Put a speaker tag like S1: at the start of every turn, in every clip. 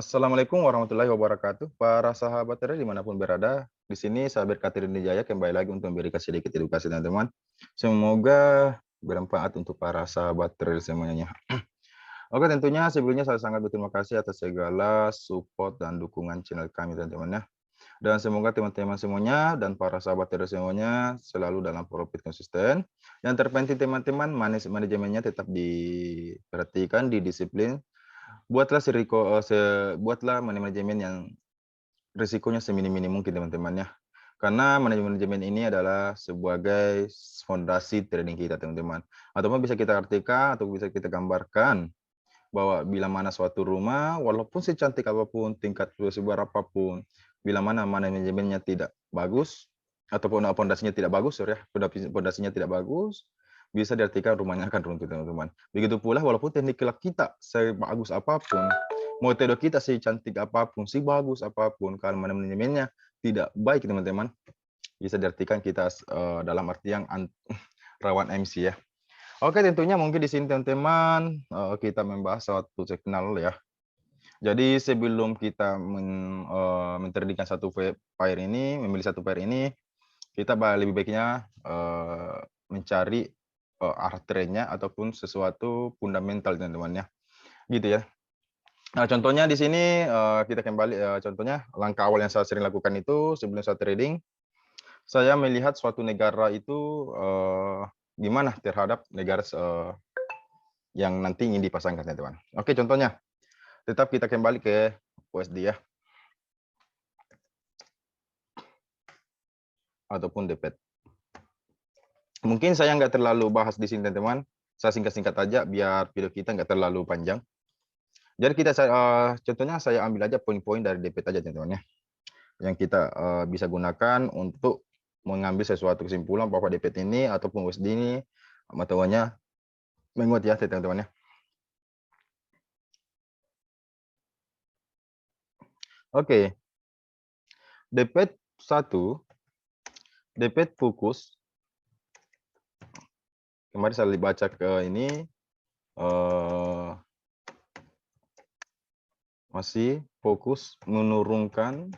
S1: Assalamualaikum warahmatullahi wabarakatuh. Para sahabat trader dimanapun berada, di sini saya Berkatir Jaya kembali lagi untuk memberikan sedikit edukasi teman-teman. Semoga bermanfaat untuk para sahabat trader semuanya. Oke, tentunya sebelumnya saya sangat berterima kasih atas segala support dan dukungan channel kami teman-teman ya. Dan semoga teman-teman semuanya dan para sahabat trader semuanya selalu dalam profit konsisten. Yang terpenting teman-teman, manajemennya tetap diperhatikan, didisiplin. Buatlah manajemen yang risikonya seminim-minim mungkin teman-teman ya. Karena manajemen ini adalah sebagai fondasi trading kita teman-teman. Ataupun bisa kita artikan atau bisa kita gambarkan bahwa bila mana suatu rumah walaupun secantik apapun, tingkat sebar apapun, bila mana manajemennya tidak bagus ataupun pondasinya tidak bagus, sorry ya, pondasinya tidak bagus, bisa diartikan rumahnya akan runtuh teman-teman. Begitu pula walaupun teknik kita sebagus apapun, metode kita secantik apapun, sebagus apapun, kalau manajemennya tidak baik teman-teman, bisa diartikan kita dalam arti yang rawan MC ya. Oke, tentunya mungkin di sini teman-teman kita membahas suatu signal ya. Jadi sebelum kita mentradingkan satu pair ini, memilih satu pair ini, kita lebih baiknya mencari arah trennya ataupun sesuatu fundamental teman-teman ya. Gitu ya. Nah, contohnya di sini kita kembali contohnya langkah awal yang saya sering lakukan itu sebelum saya trading, saya melihat suatu negara itu gimana terhadap negara yang nanti ingin dipasangkan teman-teman. Oke, contohnya tetap kita kembali ke USD ya ataupun DPET. Mungkin saya nggak terlalu bahas di sini teman-teman, saya singkat-singkat aja biar video kita nggak terlalu panjang. Jadi contohnya saya ambil aja poin-poin dari DPET aja teman-teman ya, yang kita bisa gunakan untuk mengambil sesuatu kesimpulan bahwa DPET ini ataupun USD ini matawannya menguat ya teman-teman ya. Oke, DPET 1, DPET fokus. Kemarin saya baca ke ini masih fokus menurunkan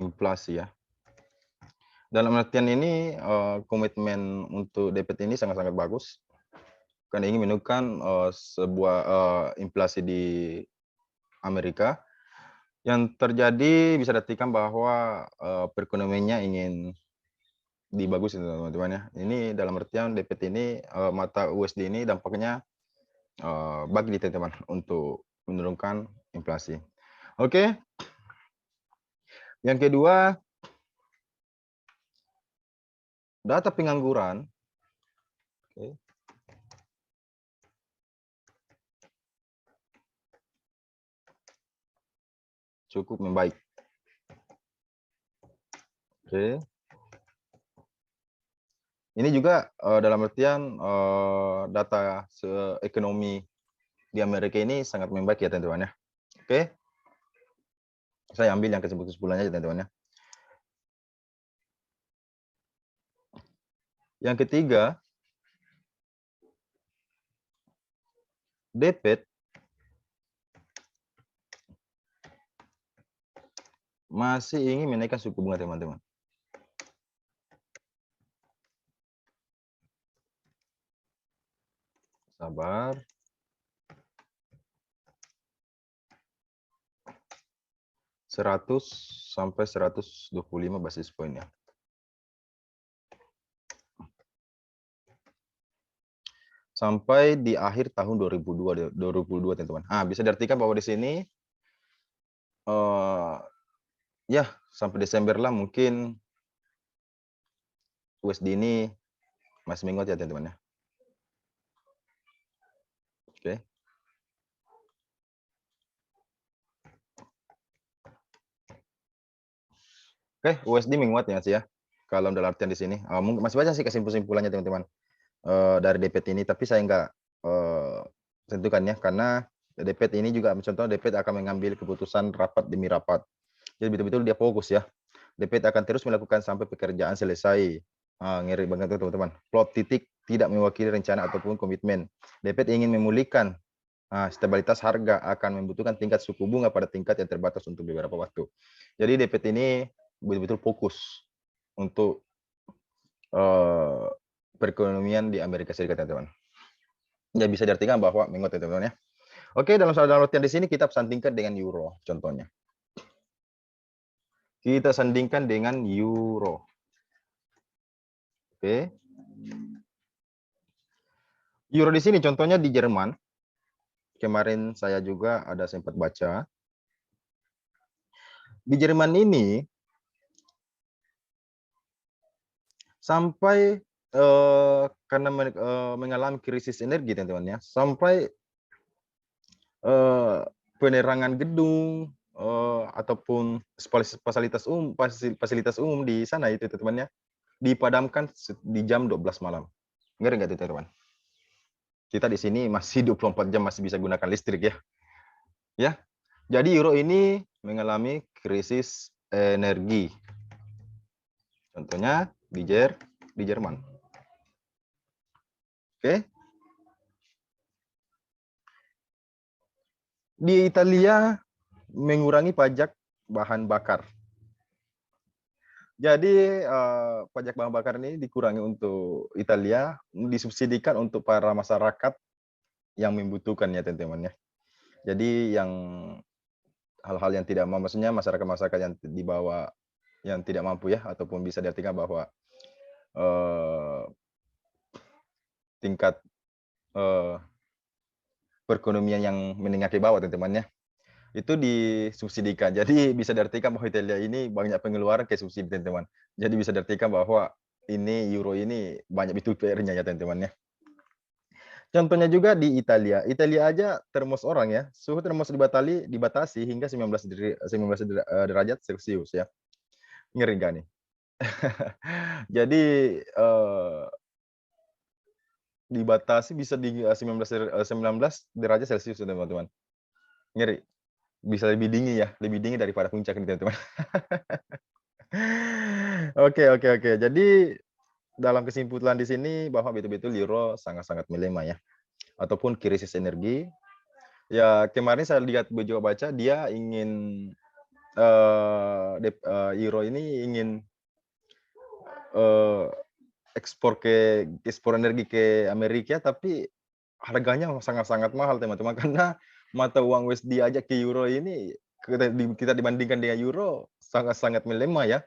S1: inflasi ya. Dalam artian ini komitmen untuk DPET ini sangat-sangat bagus karena ingin menekan sebuah inflasi di Amerika yang terjadi bisa dikatakan bahwa perekonomiannya ingin dibagusin teman-teman ya. Ini dalam artian DPET ini mata USD ini dampaknya bagi di teman-teman untuk menurunkan inflasi. Oke. Yang kedua, data pengangguran. Oke. Cukup membaik. Oke. Ini juga dalam artian data ekonomi di Amerika ini sangat membaik ya teman-teman ya. Oke. Saya ambil yang kesimpulannya aja teman-teman ya. Yang ketiga, DPET masih ingin menaikkan suku bunga teman-teman. Sabar. Seratus sampai 125 basis point ya. Sampai di akhir tahun 2022 teman-teman. Bisa diartikan bahwa di sini ya sampai Desember lah mungkin USD ini masih menguat ya teman-teman ya. Oke. Oke, USD menguat ya sih ya. Kalau dalam artian di sini masih banyak sih kesimpulannya teman-teman dari DPET ini, tapi saya nggak tentukan ya karena DPET ini juga contoh DPET akan mengambil keputusan rapat demi rapat. Jadi betul-betul dia fokus ya. DPET akan terus melakukan sampai pekerjaan selesai. Ngeri banget tuh teman-teman. Plot titik tidak mewakili rencana ataupun komitmen. The Fed ingin memulihkan stabilitas harga, akan membutuhkan tingkat suku bunga pada tingkat yang terbatas untuk beberapa waktu. Jadi The Fed ini betul-betul fokus untuk perekonomian di Amerika Serikat, teman-teman. Ya bisa diartikan bahwa menguat, teman-teman ya. Oke, dalam soal downloadnya di sini kita sandingkan dengan euro contohnya. Kita sandingkan dengan euro. Oke. Euro di sini contohnya di Jerman. Kemarin saya juga ada sempat baca. Di Jerman ini sampai karena mengalami krisis energi, teman-teman ya, sampai penerangan gedung ataupun fasilitas umum di sana itu, teman-teman ya, dipadamkan di jam 12 malam. Ngeri nggak itu, teman-teman? Kita di sini masih 24 jam masih bisa gunakan listrik ya. Ya. Jadi euro ini mengalami krisis energi. Contohnya di Jerman. Oke. Di Italia mengurangi pajak bahan bakar. Jadi pajak bahan bakar ini dikurangi untuk Italia, disubsidikan untuk para masyarakat yang membutuhkan ya, teman-teman ya. Jadi yang hal-hal yang tidak mampu, maksudnya masyarakat-masyarakat yang di bawah yang tidak mampu ya, ataupun bisa diartikan bahwa tingkat perekonomian yang menengah ke bawah, teman-teman ya, itu disubsidikan. Jadi bisa diartikan bahwa Italia ini banyak pengeluaran ke subsidi, teman-teman. Jadi bisa diartikan bahwa ini euro ini banyak betul PR-nya ya, teman-teman ya. Contohnya juga di Italia. Italia aja termos orang ya, suhu termos dibatasi hingga 19 derajat Celcius ya. Ngeri nggak nih? Jadi dibatasi bisa di 19 derajat Celcius, teman-teman. Ngeri. Bisa lebih dingin ya, lebih dingin daripada puncak ini, teman-teman. Oke. Jadi dalam kesimpulan di sini bahwa betul-betul euro sangat-sangat melemah ya, ataupun krisis energi. Ya kemarin saya lihat juga baca dia ingin euro ini ingin ekspor energi ke Amerika, tapi harganya sangat-sangat mahal, teman-teman, karena mata uang USD aja ke euro ini kita dibandingkan dengan euro sangat-sangat melemah ya.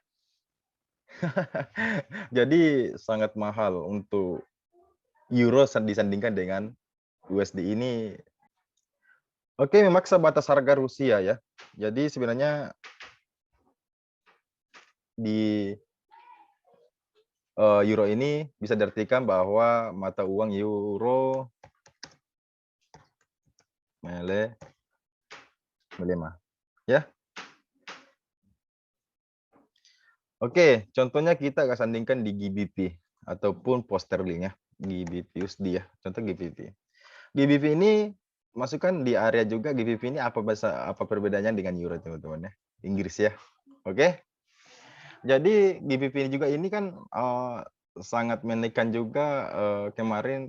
S1: Jadi sangat mahal untuk euro disandingkan dengan USD ini. Oke, memaksa batas harga Rusia ya. Jadi sebenarnya di euro ini bisa diartikan bahwa mata uang euro melemah ya. Oke, contohnya kita akan sandingkan di GBP ataupun pound sterling ya, GBP USD ya. Contoh GBP. GBP ini masukkan di area juga. GBP ini apa perbedaannya dengan euro, teman-teman ya? Inggris ya. Oke. Jadi GBP ini juga ini kan sangat menekan juga kemarin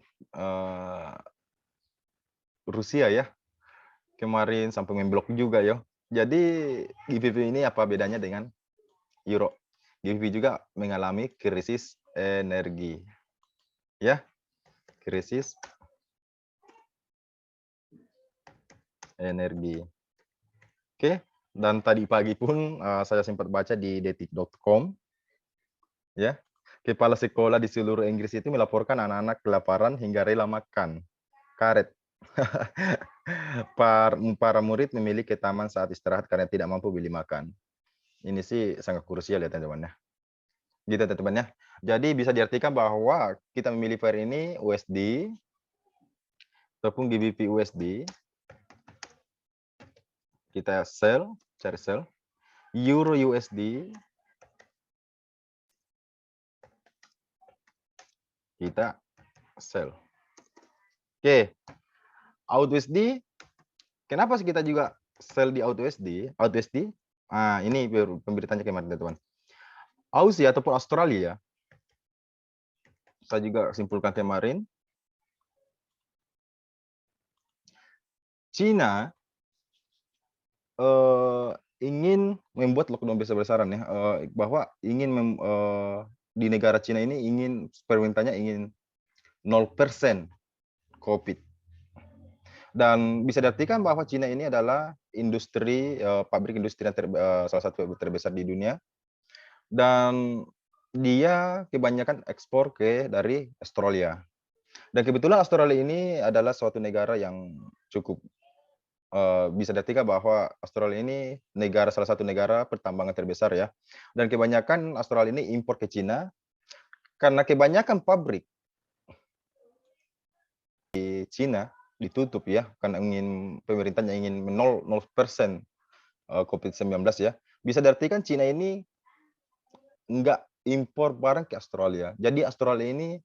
S1: Rusia ya. Kemarin sampai memblok juga ya. Jadi GBP ini apa bedanya dengan euro? GBP juga mengalami krisis energi. Ya, krisis energi. Oke, dan tadi pagi pun saya sempat baca di detik.com ya. Kepala sekolah di seluruh Inggris itu melaporkan anak-anak kelaparan hingga rela makan karet. Para murid memilih ke taman saat istirahat karena tidak mampu beli makan. Ini sih sangat krusial ya, teman-teman ya. Gitu, teman-teman ya. Jadi bisa diartikan bahwa kita memilih pair ini USD ataupun GBP USD. Kita cari sell. Euro USD. Kita sell. Oke. Out USD. Kenapa sih kita juga sell di out USD? Out USD. Ini pemberitaannya kemarin, teman-teman. Aussie ataupun Australia saya juga simpulkan kemarin, Cina ingin membuat lockdown besar-besaran ya, bahwa ingin di negara Cina ini ingin pemerintahnya ingin 0% Covid. Dan bisa diartikan bahwa Cina ini adalah industri, pabrik industri yang salah satu terbesar di dunia, dan dia kebanyakan ekspor dari Australia. Dan kebetulan Australia ini adalah suatu negara yang cukup, bisa diartikan bahwa Australia ini salah satu negara pertambangan terbesar ya, dan kebanyakan Australia ini impor ke Cina, karena kebanyakan pabrik di Cina ditutup ya, karena pemerintahnya ingin 0% COVID-19 ya. Bisa diartikan Cina ini nggak impor barang ke Australia. Jadi Australia ini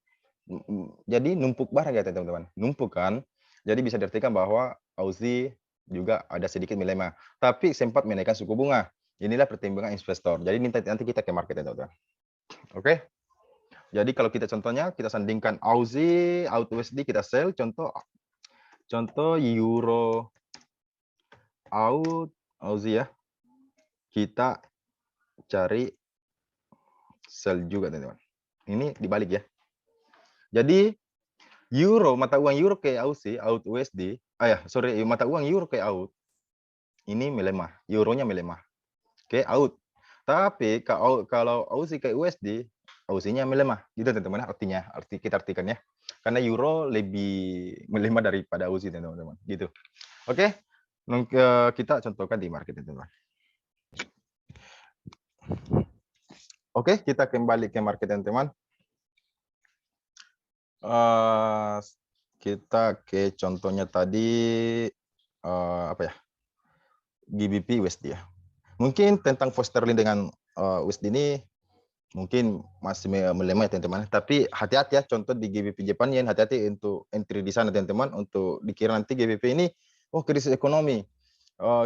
S1: jadi numpuk barang ya teman-teman, numpuk kan. Jadi bisa diartikan bahwa Aussie juga ada sedikit melemah, tapi sempat menaikkan suku bunga. Inilah pertimbangan investor. Jadi nanti kita ke market ya teman-teman. Oke. Jadi kalau kita contohnya kita sandingkan Aussie, USD kita sell, contoh euro Aussie ya. Kita cari sell juga teman-teman. Ini dibalik ya. Jadi mata uang euro ke Aussie, USD, mata uang euro ke AUD ini melemah, euronya melemah ke AUD. Tapi kalau Aussie ke USD, Aussie-nya melemah. Gitu teman-teman kita artikannya. Karena euro lebih melemah daripada Aussie teman-teman, gitu. Oke. Kita contohkan di market teman-teman. Oke, kita kembali ke market teman-teman. Kita ke contohnya tadi GBP USD ya. Mungkin tentang pound sterling dengan USD ini mungkin masih melemah ya teman-teman. Tapi hati-hati ya, contoh di GBP Japan Yen, hati-hati untuk entry di sana teman-teman, untuk dikira nanti GBP ini krisis ekonomi.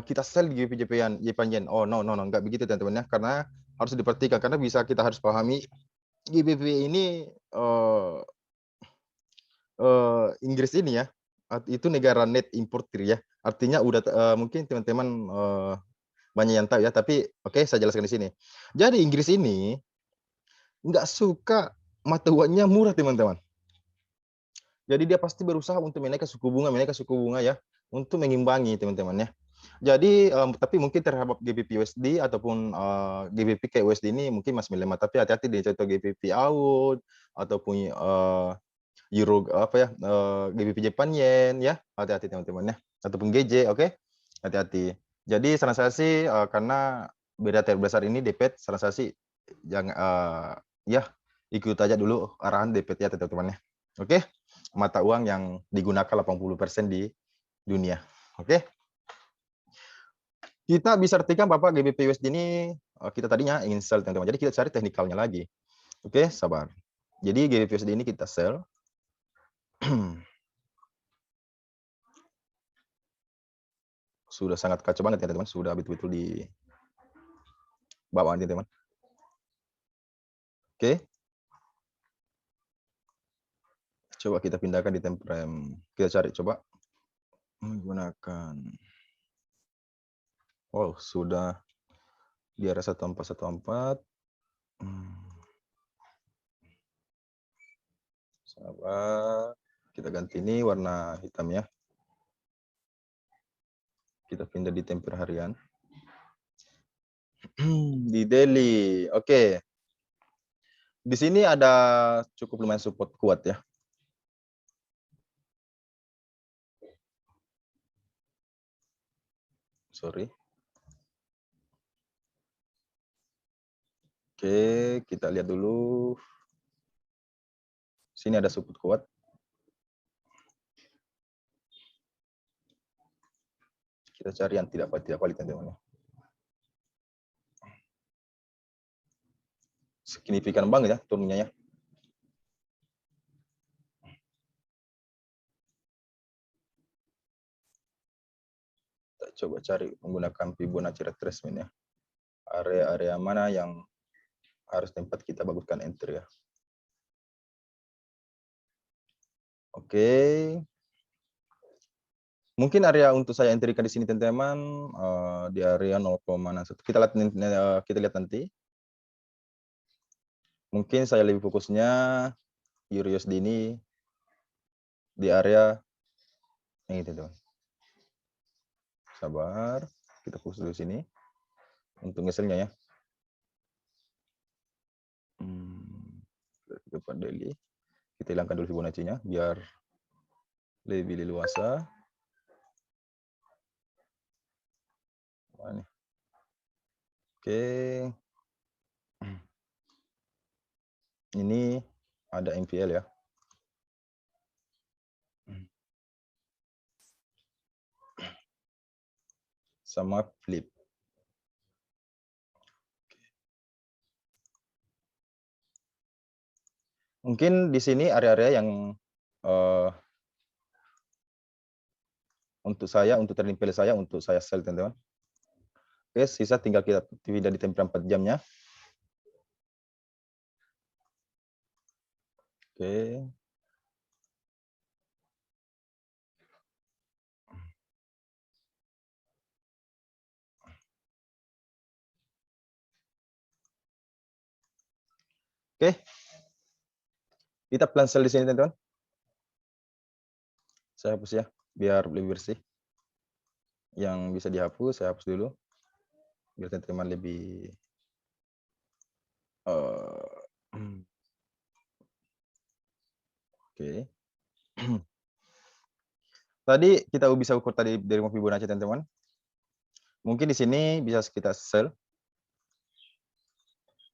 S1: Kita sell di GBP Japan Yen. Oh no, enggak begitu teman-teman ya, karena harus diperhatikan, karena kita harus pahami GBP ini Inggris ini ya, itu negara net importer ya. Artinya udah mungkin teman-teman banyak yang tahu ya, tapi oke, saya jelaskan di sini. Jadi Inggris ini nggak suka mata uangnya murah teman-teman. Jadi dia pasti berusaha untuk menaikkan suku bunga ya, untuk mengimbangi teman-teman ya. Jadi tapi mungkin terhadap GBP USD ataupun GBP ke USD ini mungkin masih melemah, tapi hati-hati di contoh GBP AUD ataupun Euro GBP Japan Yen ya, hati-hati teman-teman ya, ataupun GJ, oke? Hati-hati. Jadi saran saya sih karena beda terbesar ini DPET, saran saya sih jangan ya ikut aja dulu arahan DPET ya teman-teman ya. Oke? Mata uang yang digunakan 80% di dunia. Oke? Kita bisa artikan Bapak GBP USD ini kita tadinya ingin sell teman-teman. Jadi kita cari teknikalnya lagi. Oke, sabar. Jadi GBP USD ini kita sell. Sudah sangat kacau banget ya teman-teman, sudah betul-betul di bawah ini teman. Oke. Coba kita pindahkan di time frame. Kita cari coba menggunakan. Oh, sudah di area 1414. Sabar. Kita ganti ini warna hitam ya. Kita pindah di temper harian. Di daily. Oke. Di sini ada cukup lumayan support kuat ya. Sorry. Oke, kita lihat dulu. Sini ada support kuat. Kita cari yang tidak valid teman-teman. Signifikan banget ya turunnya ya. Kita coba cari menggunakan Fibonacci retracement ya. Area-area mana yang harus tempat kita baguskan enter ya. Oke. Mungkin area untuk saya empirikan di sini teman-teman, di area 0,61. Kita lihat nanti. Mungkin saya lebih fokusnya Euro USD ini di area ini teman-teman. Sabar, kita fokus dulu sini untuk ngeselnya ya. Depan daily. Kita hilangkan dulu Fibonacci-nya biar lebih leluasa. Oke. Ini ada MPL ya. Sama flip. Mungkin di sini area-area yang untuk trading pilih saya, untuk saya sell teman-teman. Oke, sisa tinggal kita pindah di tempo 4 jamnya. Oke. Oke. Kita plan sell di sini teman-teman. Saya hapus ya, biar lebih bersih. Yang bisa dihapus, saya hapus dulu. Biar teman-teman lebih oke. Tadi kita bisa ukur tadi dari Fibonacci teman-teman. Mungkin di sini bisa kita sell.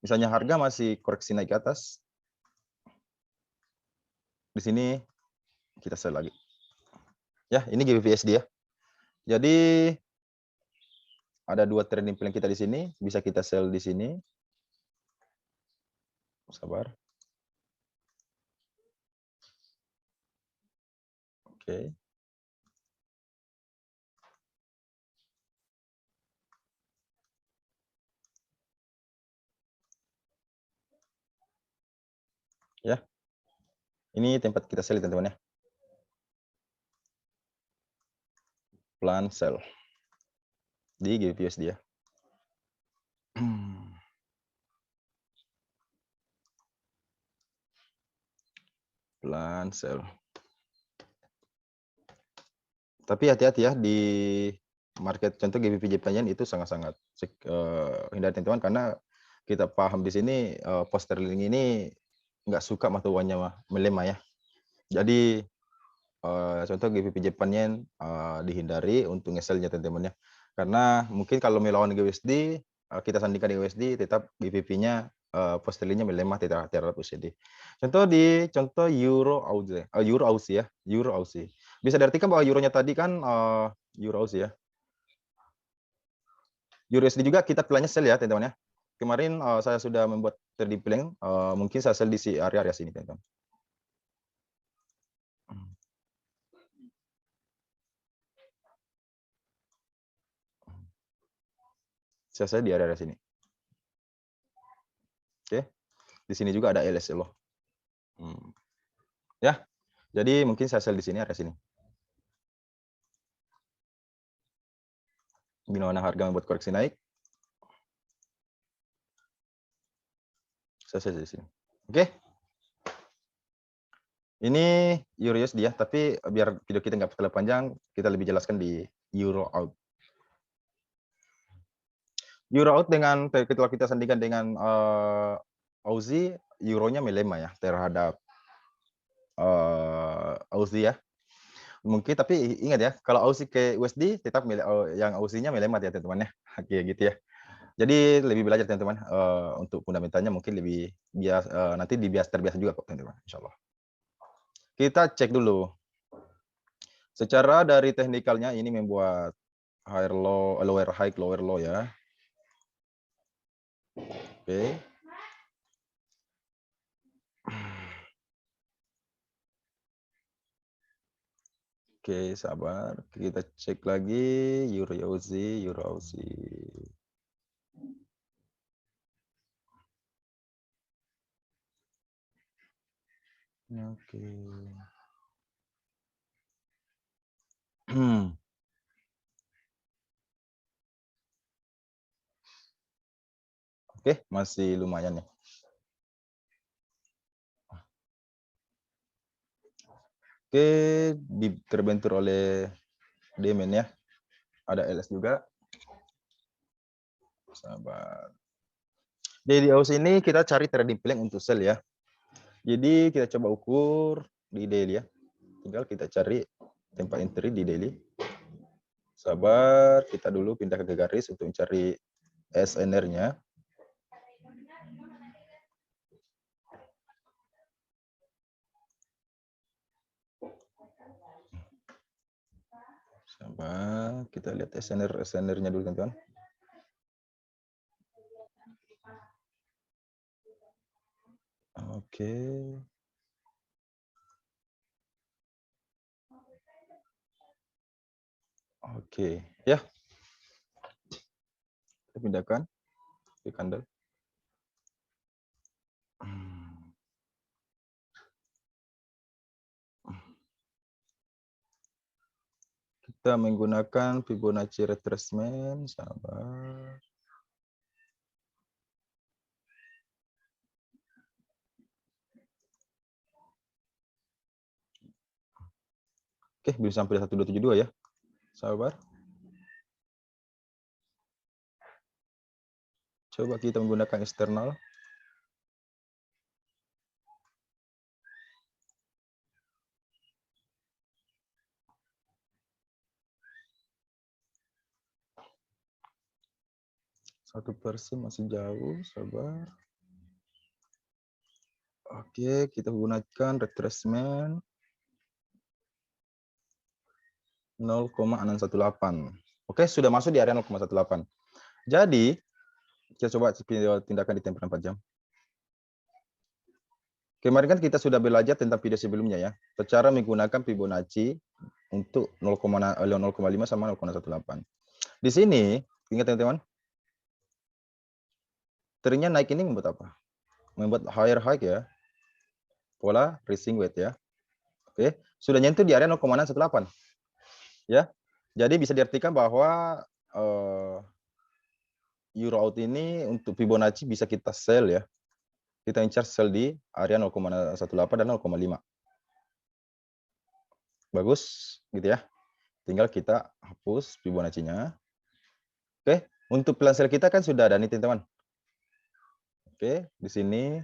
S1: Misalnya harga masih koreksi naik ke atas. Di sini kita sell lagi. Ya, ini GBPSD ya. Jadi ada 2 trading plan kita di sini, bisa kita sell di sini. Sabar. Oke. Ya. Ini tempat kita sell teman-teman ya. Plan sell di GBPSD ya. Plan sell. Tapi hati-hati ya di market contoh GBP Jepang itu sangat-sangat hindari teman-teman, karena kita paham di sini pound sterling ini nggak suka mata uangnya melemah ya. Jadi contoh GBP Jepang Yen dihindari untuk nge-sell-nya teman-teman ya. Karena mungkin kalau melawan USD, kita sandingkan di USD, tetap GBP-nya pound sterling-nya melemah terhadap USD. Contoh Euro Aussie, Euro Aussie ya, Euro Aussie. Bisa diartikan bahwa euronya tadi kan Euro Aussie ya. Euro USD juga kita plannya sell ya teman-teman ya. Kemarin saya sudah membuat trading plan, mungkin saya sell di area-area sini teman-teman. Saya di area sini. Oke. Di sini juga ada LSL loh. Ya. Jadi mungkin saya sell di sini, area sini. Di mana harga membuat koreksi naik. Saya sell di sini. Oke. Ini Euro USD ya, tapi biar video kita nggak terlalu panjang, kita lebih jelaskan di Euro out. Euro out dengan ketika kita sandingkan dengan Aussie, euronya melemah ya terhadap Aussie ya. Mungkin tapi ingat ya, kalau Aussie ke USD tetap yang Aussie-nya melemah ya teman-teman ya. Kayak gitu ya. Jadi lebih belajar teman-teman untuk fundamentalnya mungkin lebih nanti terbiasa juga kok teman-teman, insyaallah. Kita cek dulu. Secara dari teknikalnya ini membuat higher low, lower high, lower low ya. Oke. Oke, sabar. Kita cek lagi Euro Aussie, Euro Aussie. Oke. Oke, masih lumayan ya. Oke, terbentur oleh Demian ya. Ada LS juga. Sabar. Jadi di aus ini kita cari trading plank untuk sell ya. Jadi kita coba ukur di daily ya. Tinggal kita cari tempat entry di daily. Sabar, kita dulu pindah ke garis untuk mencari SNR-nya. Sabar, kita lihat SNR-nya dulu teman-teman. Oke. Oke, ya. Kita pindahkan ke candle. Kita menggunakan Fibonacci retracement, sabar. Oke, bisa sampai 1272 ya. Sabar. Coba kita menggunakan eksternal. %1 masih jauh, sabar. Oke, kita gunakan retracement 0,618. Oke, sudah masuk di area 0,18. Jadi, kita coba tindakan di tempo 4 jam. Kemarin kan kita sudah belajar tentang video sebelumnya ya. Cara menggunakan Fibonacci untuk 0,5 sama 0,18. Di sini, ingat teman-teman, trendnya naik ini membuat apa? Membuat higher high ya. Pola rising weight ya. Oke, sudah nyentuh di area 0,618. Ya. Jadi bisa diartikan bahwa euro out ini untuk Fibonacci bisa kita sell ya. Kita incar sell di area 0,18 dan 0,5. Bagus gitu ya. Tinggal kita hapus Fibonacci-nya. Oke, untuk plan sell kita kan sudah ada nih teman-teman. Oke, di sini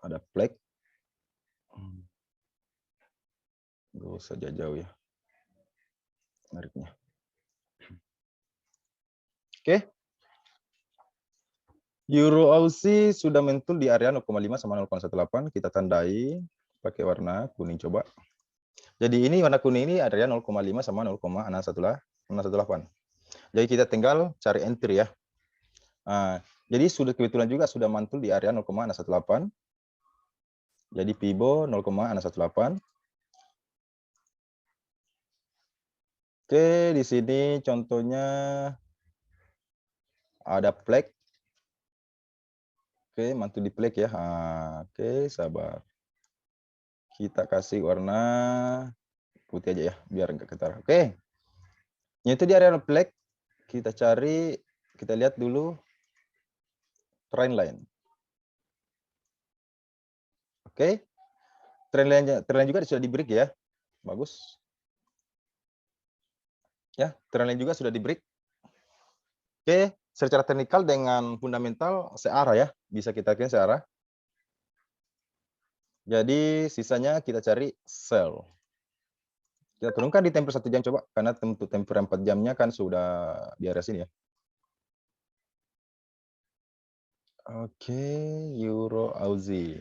S1: ada flag. Gak usah jauh-jauh ya. Nariknya. Oke. Euro Aussie sudah mentul di area 0,5 sama 0,18. Kita tandai pakai warna kuning coba. Jadi ini warna kuning ini area 0,5 sama 0,618. Jadi kita tinggal cari entry ya. Nah, jadi sudah kebetulan juga sudah mantul di area 0,618. Jadi Fibo 0,618. Oke, di sini contohnya ada flag. Oke, mantul di flag ya. Nah, oke, sabar. Kita kasih warna putih aja ya, biar enggak ketara. Oke. Itu di area flag. Kita cari, kita lihat dulu trend line. Oke. Trend line juga sudah di break ya. Bagus. Ya, trend line juga sudah di break. Oke, secara teknikal dengan fundamental searah ya, bisa kita kira searah. Jadi sisanya kita cari sell. Kita turunkan di temper 1 jam coba, karena untuk temper 4 jamnya kan sudah di area sini ya. Oke, Euro Aussie.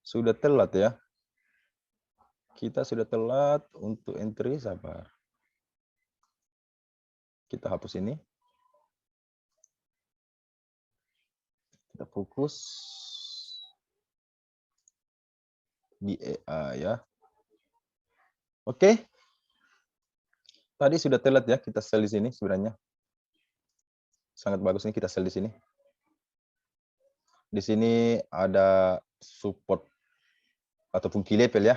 S1: Sudah telat ya. Kita sudah telat untuk entry, sabar. Kita hapus ini. Kita fokus di EA ya. Oke. Tadi sudah telat ya, kita sell di sini sebenarnya. Sangat bagus nih kita sell di sini. Di sini ada support ataupun key level ya.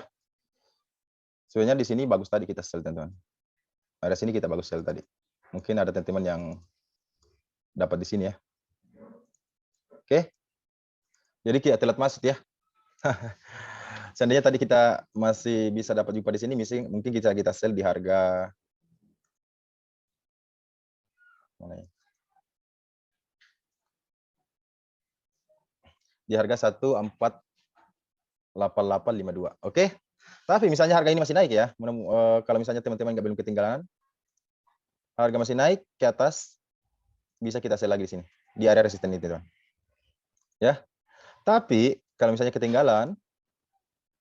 S1: Sebenarnya di sini bagus tadi kita sell teman-teman. Ada sini kita bagus sell tadi. Mungkin ada teman-teman yang dapat di sini ya. Oke. Jadi kita telat masuk ya. Seandainya tadi kita masih bisa dapat jumpa di sini, mungkin kita sell di harga mana ya? Di harga 148852. Oke. Tapi misalnya harga ini masih naik ya. Kalau misalnya teman-teman nggak belum ketinggalan, harga masih naik ke atas, bisa kita sell lagi di sini di area resisten itu, teman. Ya. Tapi kalau misalnya ketinggalan,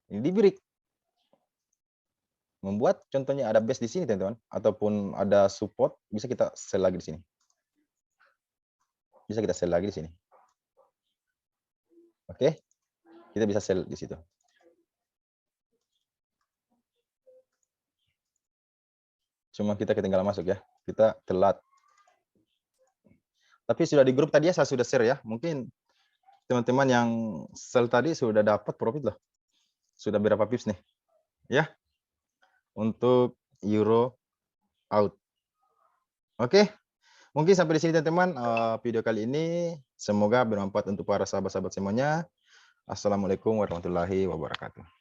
S1: ini di break. Membuat contohnya ada base di sini, teman-teman, ataupun ada support, bisa kita sell lagi di sini. Bisa kita sell lagi di sini. Oke. Kita bisa sell di situ. Cuma kita ketinggalan masuk ya. Kita telat. Tapi sudah di grup tadi ya, saya sudah share ya. Mungkin teman-teman yang sell tadi sudah dapat profit loh. Sudah berapa pips nih? Ya. Untuk euro out. Oke. Mungkin sampai di sini teman-teman video kali ini. Semoga bermanfaat untuk para sahabat-sahabat semuanya. Assalamualaikum warahmatullahi wabarakatuh.